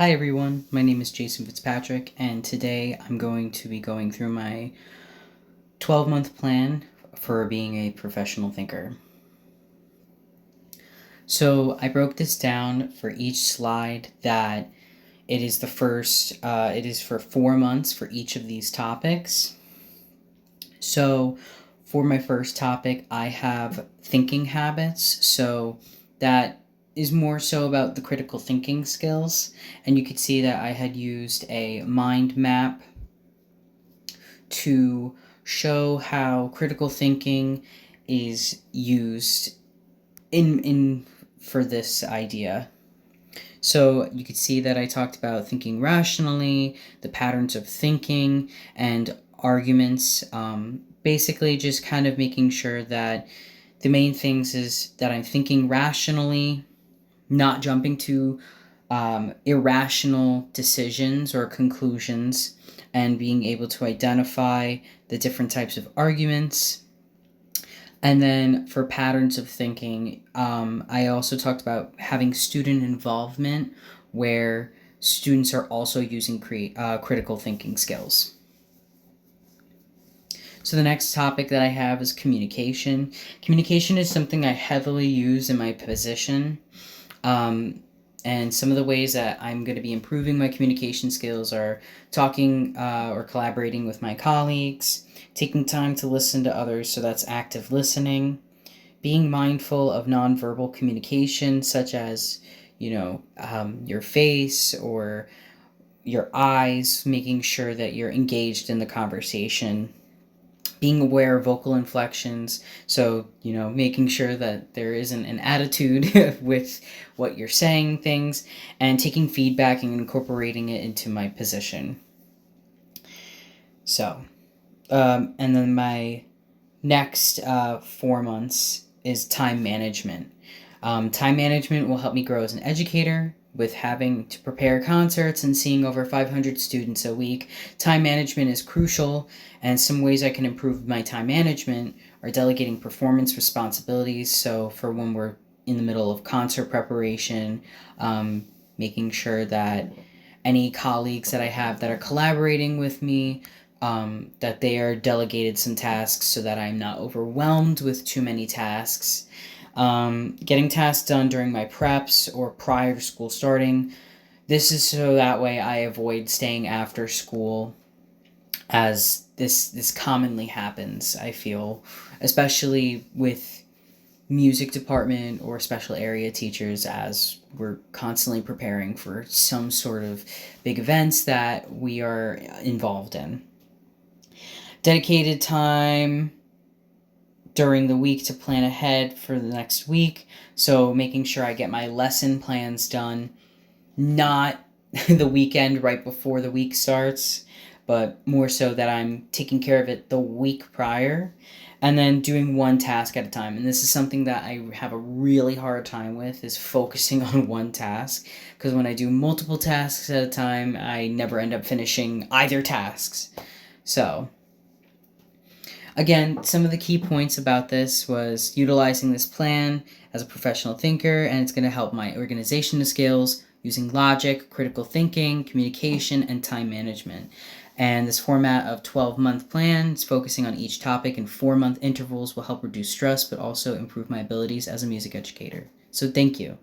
Hi everyone, my name is Jason Fitzpatrick, and today I'm going to be going through my 12-month plan for being a professional thinker. So I broke this down for each slide that it is for 4 months for each of these topics. So for my first topic, I have thinking habits. So that is more so about the critical thinking skills. And you could see that I had used a mind map to show how critical thinking is used in for this idea. So you could see that I talked about thinking rationally, the patterns of thinking, and arguments. Basically, just kind of making sure that the main things is that I'm thinking rationally, not jumping to irrational decisions or conclusions, and being able to identify the different types of arguments. And then for patterns of thinking, I also talked about having student involvement where students are also using critical thinking skills. So the next topic that I have is communication. Communication is something I heavily use in my position. And some of the ways that I'm going to be improving my communication skills are talking or collaborating with my colleagues, taking time to listen to others, so that's active listening, being mindful of nonverbal communication, such as, your face or your eyes, making sure that you're engaged in the conversation, being aware of vocal inflections, so making sure that there isn't an attitude with what you're saying things, and taking feedback and incorporating it into my position. So and then my next 4 months is time management. Time management will help me grow as an educator. With having to prepare concerts and seeing over 500 students a week, time management is crucial, and some ways I can improve my time management are delegating performance responsibilities. So for when we're in the middle of concert preparation, making sure that any colleagues that I have that are collaborating with me, that they are delegated some tasks so that I'm not overwhelmed with too many tasks. Getting tasks done during my preps or prior to school starting. This is so that way I avoid staying after school, as this commonly happens, I feel, especially with music department or special area teachers, as we're constantly preparing for some sort of big events that we are involved in. Dedicated time during the week to plan ahead for the next week. So making sure I get my lesson plans done, not the weekend right before the week starts, but more so that I'm taking care of it the week prior, and then doing one task at a time. And this is something that I have a really hard time with, is focusing on one task, because when I do multiple tasks at a time, I never end up finishing either tasks. So again, some of the key points about this was utilizing this plan as a professional thinker, and it's going to help my organization skills using logic, critical thinking, communication, and time management. And this format of 12-month plans focusing on each topic in 4-month intervals will help reduce stress, but also improve my abilities as a music educator. So thank you.